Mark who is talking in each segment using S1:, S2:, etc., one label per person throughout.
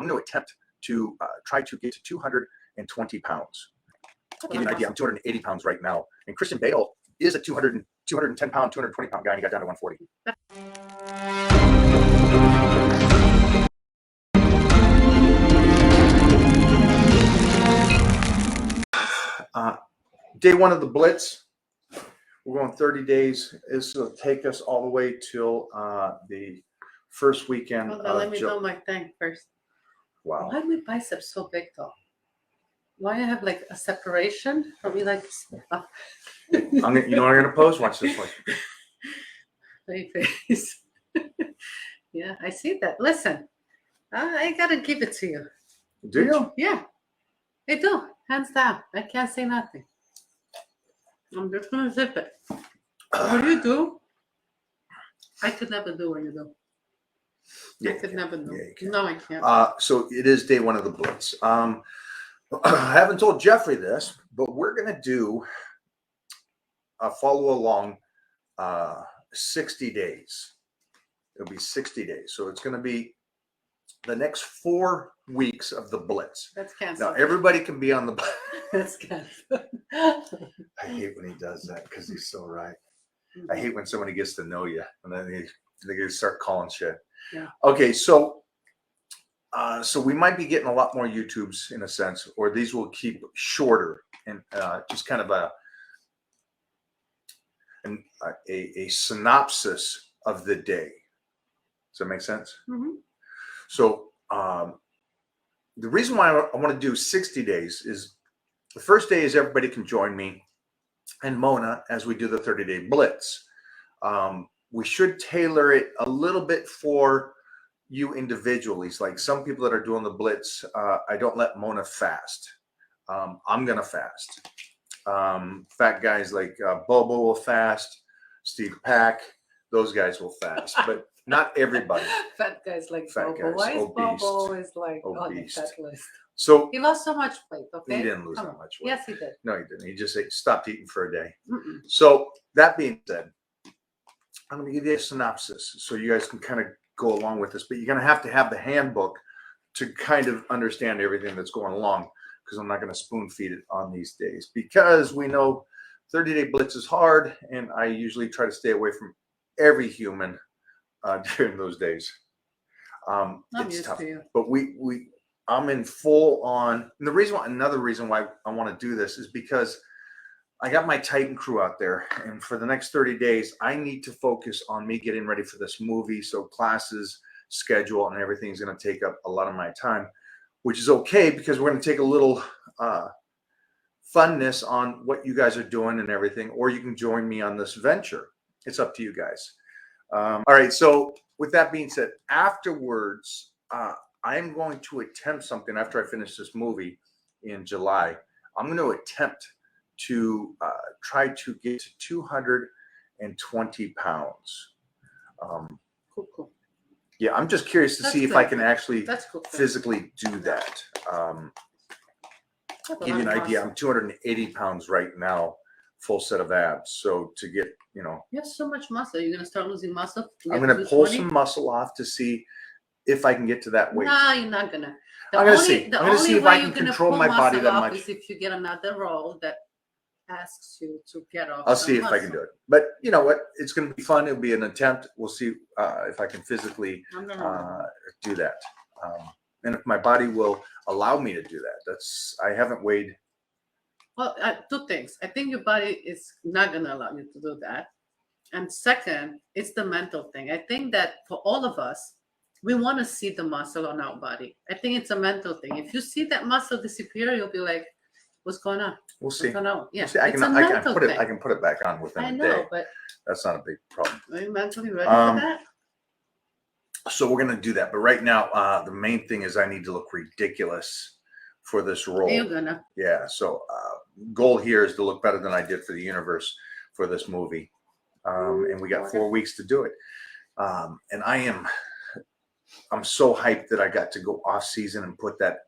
S1: I'm going to attempt to try to get to 220 pounds. To give you an idea, I'm 280 pounds right now. And Christian Bale is a 210 pound, 220 pound guy, and he got down to 140. Day one of the Blitz. We're going 30 days. This will take us all the way till the first weekend.
S2: Hold on, let me know my thing first.
S1: Wow.
S2: Why are my biceps so big though? Why I have like a separation from me like this?
S1: You know what I'm gonna pose? Watch this one.
S2: Face. Yeah, I see that. Listen, I gotta give it to you.
S1: Do you?
S2: Yeah, I do. Hands down. I can't say nothing. I'm just gonna zip it. What you? I could never do what you do.
S1: Yeah,
S2: I could never do.
S1: Yeah,
S2: no, I can't.
S1: So it is day one of the Blitz. I haven't told Jeffrey this, but we're gonna do a follow along 60 days. It'll be 60 days. So it's gonna be the next 4 weeks of the Blitz.
S2: That's canceled.
S1: Now everybody can be on the
S2: That's canceled.
S1: I hate when he does that because he's so right. I hate when somebody gets to know you and then they start calling shit.
S2: Yeah. Okay,
S1: so we might be getting a lot more YouTubes in a sense, or these will keep shorter and just kind of a synopsis of the day. Does that make sense?
S2: Mm-hmm.
S1: So the reason why I want to do 60 days is the first day is everybody can join me and Mona as we do the 30-day Blitz. We should tailor it a little bit for you individually. It's like some people that are doing the Blitz, I don't let Mona fast. I'm going to fast. Fat guys like Bobo will fast, Steve Pack, those guys will fast, but not everybody.
S2: Fat guys like
S1: Fat
S2: Bobo.
S1: guys,
S2: Why is
S1: obese,
S2: Bobo is like on the
S1: obese.
S2: fat list?
S1: So
S2: he lost so much weight. Okay,
S1: he didn't lose that much weight.
S2: Yes, he did.
S1: No, he didn't. He just stopped eating for a day.
S2: Mm-mm.
S1: So that being said, I'm going to give you a synopsis so you guys can kind of go along with this, but you're going to have the handbook to kind of understand everything that's going along, because I'm not going to spoon feed it on these days, because we know 30-day Blitz is hard, and I usually try to stay away from every human during those days. It's tough, but I'm in full on. And another reason why I want to do this is because I got my Titan crew out there, and for the next 30 days, I need to focus on me getting ready for this movie. So classes, schedule, and everything is going to take up a lot of my time, which is okay because we're going to take a little funness on what you guys are doing and everything, or you can join me on this venture. It's up to you guys. All right. So with that being said, afterwards, I'm going to attempt something after I finish this movie in July. I'm going to attempt to try to get to 220 pounds.
S2: Cool.
S1: Yeah, I'm just curious to see if I can actually physically do that. Give you an idea, I'm 280 pounds right now, full set of abs. So to get,
S2: you have so much muscle. You're going to start losing muscle?
S1: I'm going to pull some muscle off to see if I can get to that weight.
S2: No, you're not going to.
S1: I'm going to see. I'm going to see if I can control my body that much.
S2: Is if you get another role that asks you to get off.
S1: I'll see if I can do it. But you know what? It's going to be fun. It'll be an attempt. We'll see if I can physically do that. And if my body will allow me to do that. I haven't weighed.
S2: Well, 2 things. I think your body is not going to allow you to do that. And second, it's the mental thing. I think that for all of us, we want to see the muscle on our body. I think it's a mental thing. If you see that muscle disappear, you'll be like, what's going on?
S1: We'll see.
S2: Yeah,
S1: we'll see. I can put it back on within a day.
S2: But
S1: that's not a big problem.
S2: Are you mentally ready for that?
S1: So we're going to do that. But right now, the main thing is I need to look ridiculous for this role.
S2: You're gonna.
S1: Yeah. So goal here is to look better than I did for the universe for this movie. And we got 4 weeks to do it. And I'm so hyped that I got to go off season and put that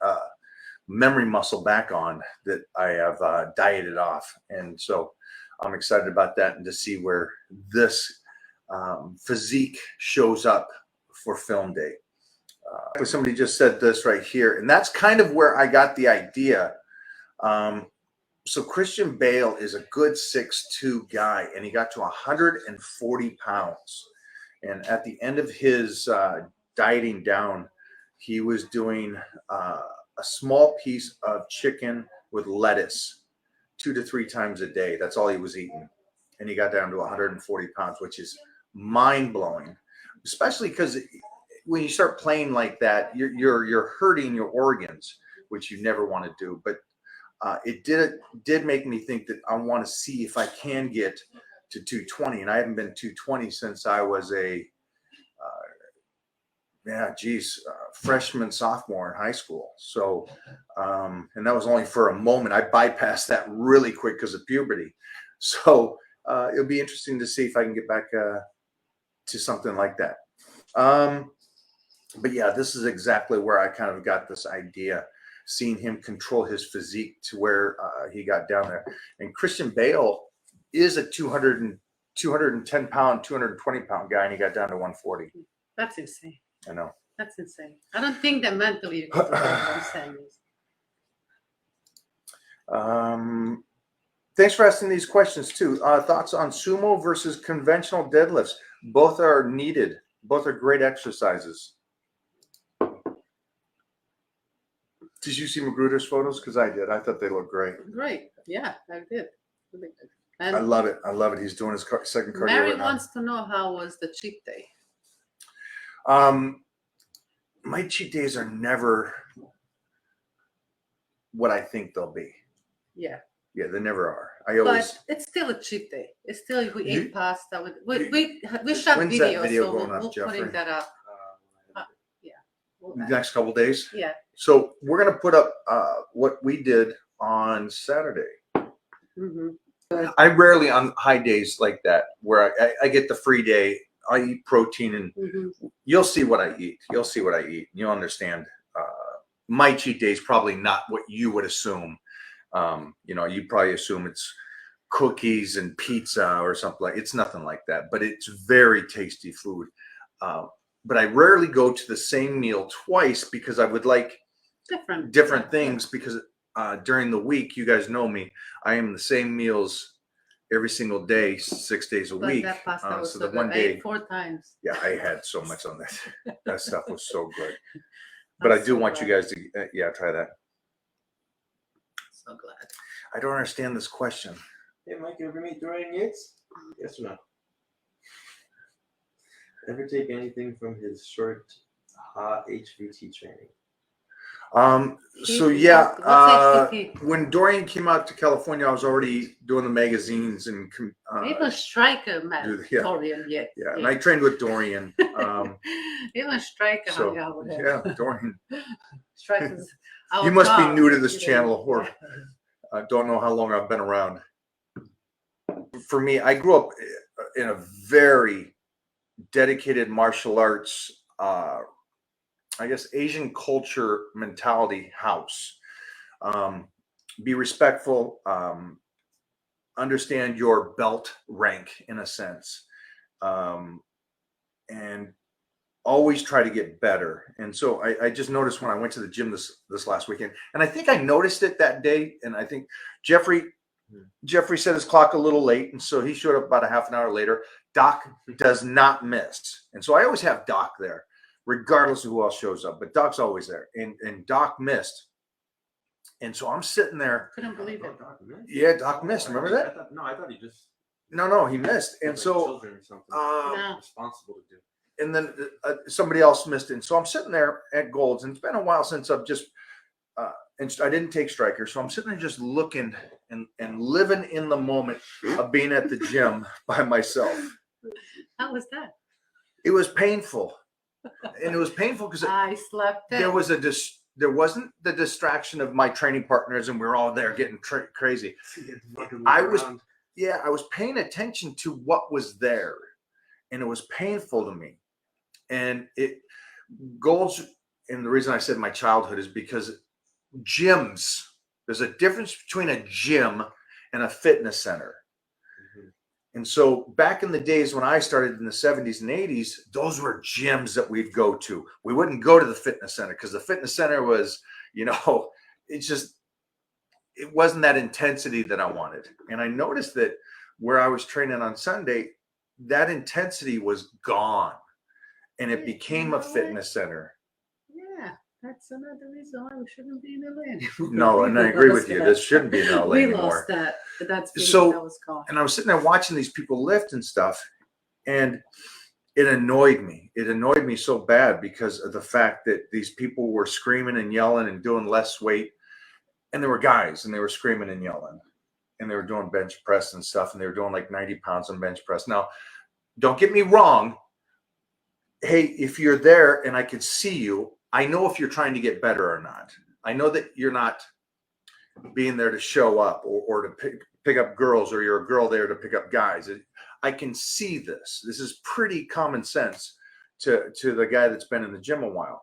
S1: memory muscle back on that I have dieted off. And so I'm excited about that and to see where this physique shows up for film day. Somebody just said this right here, and that's kind of where I got the idea. So Christian Bale is a good 6'2" guy, and he got to 140 pounds. And at the end of his dieting down, he was doing a small piece of chicken with lettuce 2 to 3 times a day. That's all he was eating. And he got down to 140 pounds, which is mind-blowing, especially because when you start playing like that, you're hurting your organs, which you never want to do. But it did make me think that I want to see if I can get to 220, and I haven't been 220 since I was a freshman, sophomore in high school. So, and that was only for a moment. I bypassed that really quick because of puberty. So it'll be interesting to see if I can get back to something like that. But yeah, this is exactly where I kind of got this idea, seeing him control his physique to where he got down there. And Christian Bale is a 210 pound, 220 pound guy, and he got down to 140.
S2: That's insane.
S1: I know.
S2: That's insane. I don't think that mentally you can do what I'm saying.
S1: Thanks for asking these questions too. Thoughts on sumo versus conventional deadlifts? Both are needed. Both are great exercises. Did you see Magruder's photos? Because I did. I thought they looked great.
S2: Great. Yeah, I did.
S1: I love it. I love it. He's doing his second cardio
S2: Mary
S1: right now.
S2: wants to know how was the cheat day.
S1: My cheat days are never what I think they'll be.
S2: Yeah.
S1: Yeah, they never are. I always.
S2: But it's still a cheat day. It's still we ate pasta. We shot
S1: When's
S2: video,
S1: that video
S2: so
S1: going
S2: we'll
S1: up, Jeffrey?
S2: putting that up.
S1: Next couple days.
S2: Yeah.
S1: So we're gonna put up what we did on Saturday.
S2: Mm-hmm.
S1: I rarely on high days like that where I get the free day. I eat protein, and you'll see what I eat. You'll see what I eat. You'll understand. My cheat day is probably not what you would assume. You probably assume it's cookies and pizza or something like. It's nothing like that, but it's very tasty food. But I rarely go to the same meal twice because I would like different things. Because during the week, you guys know me, I am the same meals every single day, 6 days a week.
S2: That pasta was
S1: so
S2: so
S1: the one
S2: good.
S1: day,
S2: I ate 4 times.
S1: yeah, I had so much on that. That stuff was so good. But I do want you guys to, try that.
S2: So glad.
S1: I don't understand this question.
S3: Hey, Mike, you ever meet Dorian Yates? Yes or no? Ever take anything from his short HVT training?
S1: So when Dorian came out to California, I was already doing the magazines and
S2: even Striker met Dorian yet.
S1: Yeah, and I trained with Dorian.
S2: Even Striker hung out with him.
S1: Yeah, Dorian.
S2: Striker's
S1: you must be new to this channel, or I don't know how long I've been around. For me, I grew up in a very dedicated martial arts, I guess, Asian culture mentality house. Be respectful, understand your belt rank in a sense, and always try to get better. And so I just noticed when I went to the gym this last weekend, and I think I noticed it that day. And I think Jeffrey set his clock a little late, and so he showed up about a half an hour later. Doc does not miss, and so I always have Doc there, regardless of who else shows up. But Doc's always there, and Doc missed, and so I'm sitting there.
S2: Couldn't believe it.
S3: Doc missed?
S1: Yeah, Doc missed. Remember that?
S3: I thought he just.
S1: No, he missed, and so
S3: children or something responsible to do.
S1: And then somebody else missed it. And so I'm sitting there at Gold's, and it's been a while since I've just and I didn't take Striker, so I'm sitting there just looking and living in the moment of being at the gym by myself.
S2: How was that?
S1: It was painful, and it was painful because
S2: I slept.
S1: There wasn't the distraction of my training partners, and we were all there getting crazy. I was paying attention to what was there, and it was painful to me. And Gold's, and the reason I said my childhood is because gyms. There's a difference between a gym and a fitness center. And so back in the days when I started in the 70s and 80s, those were gyms that we'd go to. We wouldn't go to the fitness center because the fitness center was, it wasn't that intensity that I wanted. And I noticed that where I was training on Sunday, that intensity was gone and it became a fitness center.
S2: Yeah, that's another reason why we shouldn't be in LA anymore.
S1: No, and I agree with you. This shouldn't be in LA
S2: we
S1: anymore.
S2: lost that. That's
S1: So,
S2: that was gone.
S1: And I was sitting there watching these people lift and stuff, and it annoyed me. It annoyed me so bad because of the fact that these people were screaming and yelling and doing less weight. And there were guys and they were screaming and yelling and they were doing bench press and stuff. And they were doing like 90 pounds on bench press. Now, don't get me wrong. Hey, if you're there and I could see you, I know if you're trying to get better or not. I know that you're not being there to show up or to pick up girls, or you're a girl there to pick up guys. I can see this. This is pretty common sense to the guy that's been in the gym a while.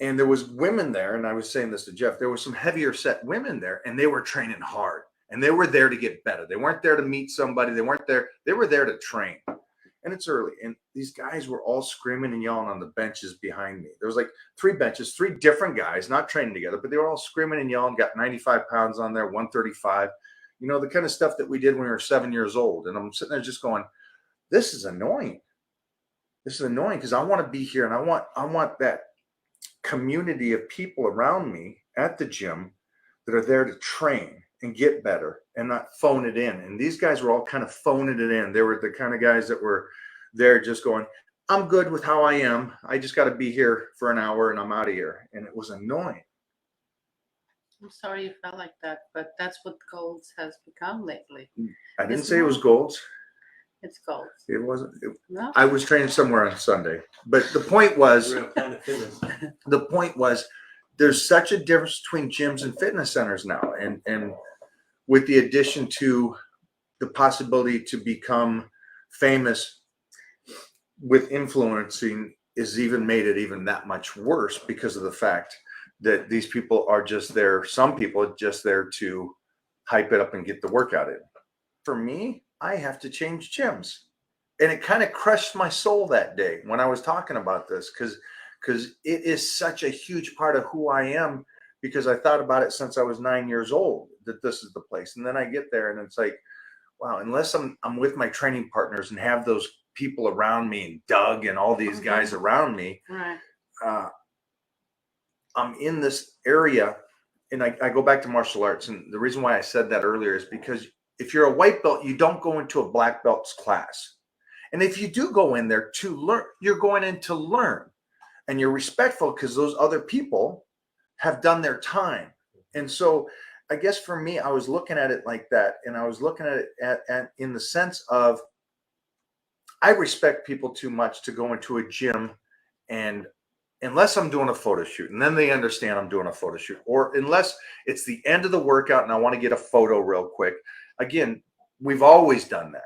S1: And there was women there, and I was saying this to Jeff, there were some heavier set women there, and they were training hard, and they were there to get better. They weren't there to meet somebody. They weren't there. They were there to train. And it's early, and these guys were all screaming and yelling on the benches behind me. There was like 3 benches, 3 different guys, not training together, but they were all screaming and yelling, got 95 pounds on there, 135, the kind of stuff that we did when we were 7 years old. And I'm sitting there just going, this is annoying. This is annoying because I want to be here, and I want that community of people around me at the gym that are there to train and get better and not phone it in. And these guys were all kind of phoning it in. They were the kind of guys that were there just going, I'm good with how I am. I just got to be here for an hour and I'm out of here. And it was annoying.
S2: I'm sorry you felt like that, but that's what Golds has become lately.
S1: I didn't say it was Golds.
S2: It's Golds.
S1: It wasn't.
S2: No?
S1: I was training somewhere on Sunday. But the point was, there's such a difference between gyms and fitness centers now. And with the addition to the possibility to become famous with influencing is even made it even that much worse because of the fact that these people are just there. Some people are just there to hype it up and get the workout in. For me, I have to change gyms. And it kind of crushed my soul that day when I was talking about this because it is such a huge part of who I am, because I thought about it since I was 9 years old, that this is the place. And then I get there and it's like, wow, unless I'm with my training partners and have those people around me and Doug and all these guys around me,
S2: Right.
S1: I'm in this area. And I go back to martial arts. And the reason why I said that earlier is because if you're a white belt, you don't go into a black belt's class. And if you do go in there to learn, you're going in to learn. And you're respectful because those other people have done their time. And so I guess for me, I was looking at it like that. And I was looking at it at in the sense of, I respect people too much to go into a gym and unless I'm doing a photo shoot, and then they understand I'm doing a photo shoot, or unless it's the end of the workout and I want to get a photo real quick. Again, we've always done that.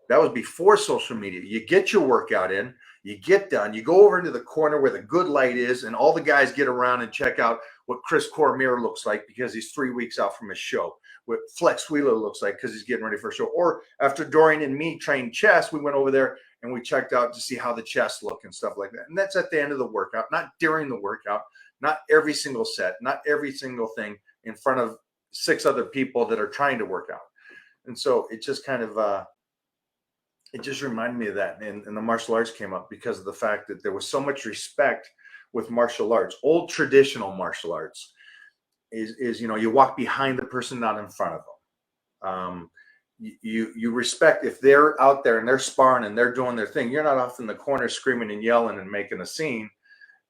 S1: That was before social media. You get your workout in, you get done, you go over into the corner where the good light is, and all the guys get around and check out what Chris Cormier looks like because he's 3 weeks out from his show, what Flex Wheeler looks like because he's getting ready for a show. Or after Dorian and me trained chest, we went over there and we checked out to see how the chest look and stuff like that. And that's at the end of the workout, not during the workout, not every single set, not every single thing in front of 6 other people that are trying to work out. And so it just kind of, it just reminded me of that. And the martial arts came up because of the fact that there was so much respect with martial arts. Old traditional martial arts is you walk behind the person, not in front of them. You respect if they're out there and they're sparring and they're doing their thing. You're not off in the corner screaming and yelling and making a scene.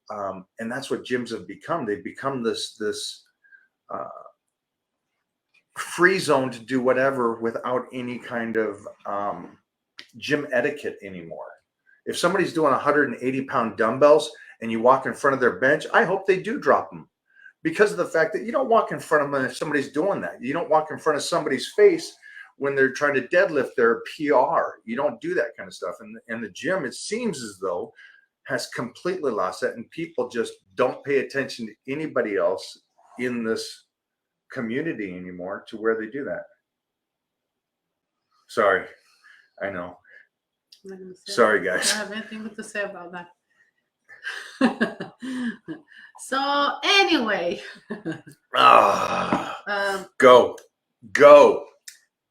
S1: And that's what gyms have become. They've become this free zone to do whatever without any kind of gym etiquette anymore. If somebody's doing 180-pound dumbbells and you walk in front of their bench, I hope they do drop them, because of the fact that you don't walk in front of them if somebody's doing that. You don't walk in front of somebody's face when they're trying to deadlift their PR. You don't do that kind of stuff. And the gym, it seems as though, has completely lost that, and people just don't pay attention to anybody else in this community anymore to where they do that. Sorry. I know.
S2: I'm not gonna say
S1: Sorry,
S2: I
S1: guys.
S2: don't have anything good to say about that. So anyway,
S1: Ah,
S2: um,
S1: go.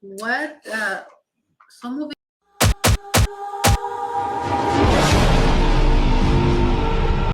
S2: what? So moving